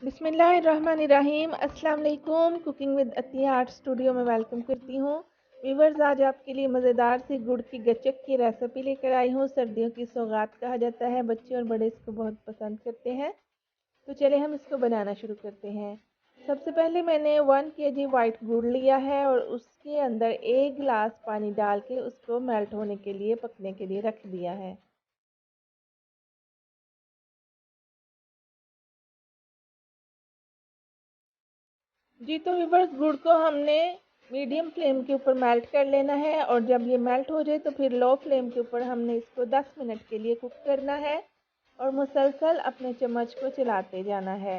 बिस्मिल्लाहिर्रहमानिर्रहीम। अस्सलाम वालेकुम। Cooking with Atiya art studio में वेलकम करती हूँ। व्यूवर्स, आज आपके लिए मज़ेदार सी गुड़ की गचक की रेसिपी लेकर आई हूँ। सर्दियों की सौगात कहा जाता है, बच्चे और बड़े इसको बहुत पसंद करते हैं। तो चले हम इसको बनाना शुरू करते हैं। सबसे पहले मैंने 1 kg वाइट गुड़ लिया है और उसके अंदर 1 गिलास पानी डाल के उसको मेल्ट होने के लिए, पकने के लिए रख दिया है। जी, तो व्यूवर्स, गुड़ को हमने मीडियम फ्लेम के ऊपर मेल्ट कर लेना है और जब ये मेल्ट हो जाए तो फिर लो फ्लेम के ऊपर हमने इसको 10 मिनट के लिए कुक करना है और मुसलसल अपने चम्मच को चलाते जाना है।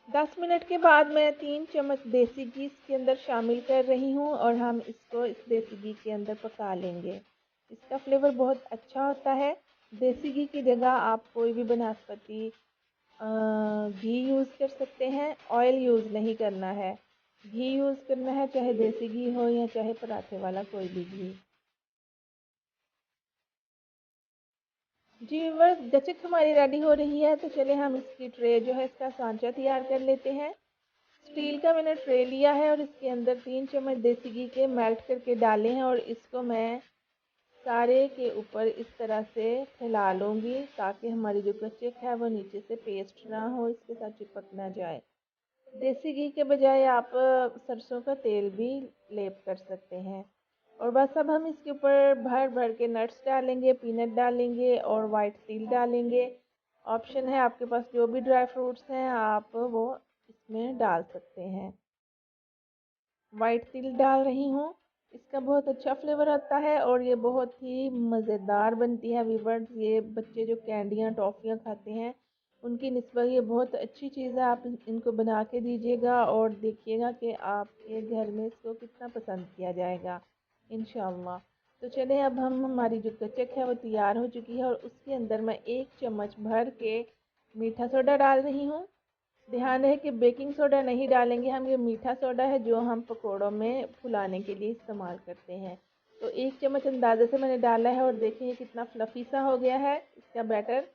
10 मिनट के बाद मैं 3 चम्मच देसी घी इसके अंदर शामिल कर रही हूँ और हम इसको इस देसी घी के अंदर पका लेंगे। इसका फ्लेवर बहुत अच्छा होता है। देसी घी की जगह आप कोई भी बनस्पति घी यूज़ कर सकते हैं। ऑयल यूज़ नहीं करना है, घी यूज़ करना है, चाहे देसी घी हो या चाहे पराठे वाला कोई भी घी। जी व्यूअर्स, गचक हमारी रेडी हो रही है, तो चले हम इसकी ट्रे जो है, इसका सांचा तैयार कर लेते हैं। स्टील का मैंने ट्रे लिया है और इसके अंदर 3 चम्मच देसी घी के मेल्ट करके डाले हैं और इसको मैं सारे के ऊपर इस तरह से फैला लूँगी ताकि हमारी जो गचक है वो नीचे से पेस्ट ना हो, इसके साथ चिपक ना जाए। देसी घी के बजाय आप सरसों का तेल भी लेप कर सकते हैं। और बस अब हम इसके ऊपर भर भर के नट्स डालेंगे, पीनट डालेंगे और वाइट तिल डालेंगे। ऑप्शन है, आपके पास जो भी ड्राई फ्रूट्स हैं आप वो इसमें डाल सकते हैं। वाइट तिल डाल रही हूँ, इसका बहुत अच्छा फ्लेवर आता है और ये बहुत ही मज़ेदार बनती है। वीवर्स, ये बच्चे जो कैंडियाँ टॉफ़ियाँ खाते हैं उनकी निस्बत ये बहुत अच्छी चीज़ है। आप इनको बना के दीजिएगा और देखिएगा कि आपके घर में इसको कितना पसंद किया जाएगा इंशाअल्लाह। तो चलें, अब हम हमारी जो गचक है वो तैयार हो चुकी है और उसके अंदर मैं 1 चम्मच भर के मीठा सोडा डाल रही हूँ। ध्यान रहे कि बेकिंग सोडा नहीं डालेंगे हम, ये मीठा सोडा है जो हम पकोड़ों में फुलाने के लिए इस्तेमाल करते हैं। तो 1 चम्मच अंदाजे से मैंने डाला है और देखिए ये कितना फ्लफ़ी सा हो गया है इसका बैटर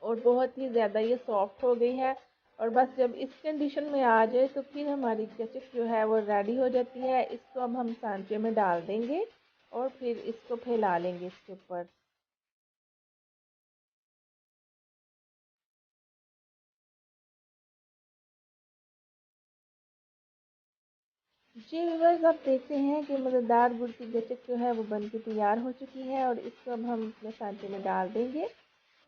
और बहुत ही ज़्यादा ये सॉफ्ट हो गई है। और बस जब इस कंडीशन में आ जाए तो फिर हमारी गचक जो है वो रेडी हो जाती है। इसको अब हम सांचे में डाल देंगे और फिर इसको फैला लेंगे इसके ऊपर। जी व्यूअर्स, आप देखते हैं कि मज़ेदार गुड़ की गचक जो है वो बन के तैयार हो चुकी है और इसको अब हम अपने सांचे में डाल देंगे।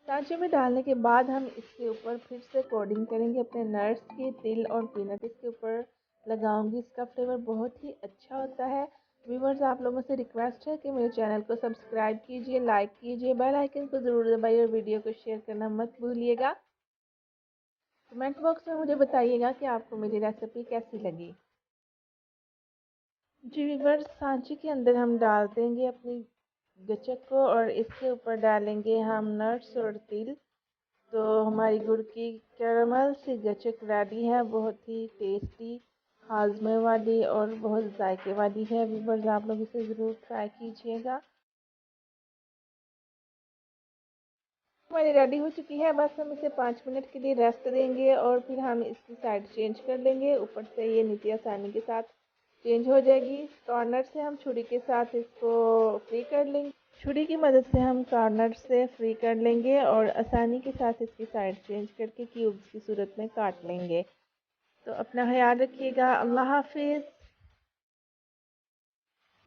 सांचे में डालने के बाद हम इसके ऊपर फिर से कोडिंग करेंगे अपने नट्स की, तिल और पीनट इसके ऊपर लगाऊंगी। इसका फ्लेवर बहुत ही अच्छा होता है। व्यूअर्स, आप लोगों से रिक्वेस्ट है कि मेरे चैनल को सब्सक्राइब कीजिए, लाइक कीजिए, बेल आइकन को ज़रूर दबाइए और वीडियो को शेयर करना मत भूलिएगा। कमेंट बॉक्स में मुझे बताइएगा कि आपको मेरी रेसिपी कैसी लगी। जी व्यूअर्स, सांचे के अंदर हम डाल देंगे अपनी गचक को और इसके ऊपर डालेंगे हम नट्स और तिल। तो हमारी गुड़ की कैरमल सी गचक रेडी है, बहुत ही टेस्टी, हाजमे वाली और बहुत जायके वाली है। व्यूअर्स, आप लोग इसे ज़रूर ट्राई कीजिएगा। हमारी रेडी हो चुकी है, बस हम इसे 5 मिनट के लिए रेस्ट देंगे और फिर हम इसकी साइड चेंज कर लेंगे। ऊपर से ये नीचे आसानी के साथ चेंज हो जाएगी। कॉर्नर से हम छुरी के साथ इसको फ्री कर लेंगे। छुरी की मदद से हम कॉर्नर से फ्री कर लेंगे और आसानी के साथ इसकी साइड चेंज करके क्यूब्स की सूरत में काट लेंगे। तो अपना ख्याल रखिएगा। अल्लाह हाफिज़।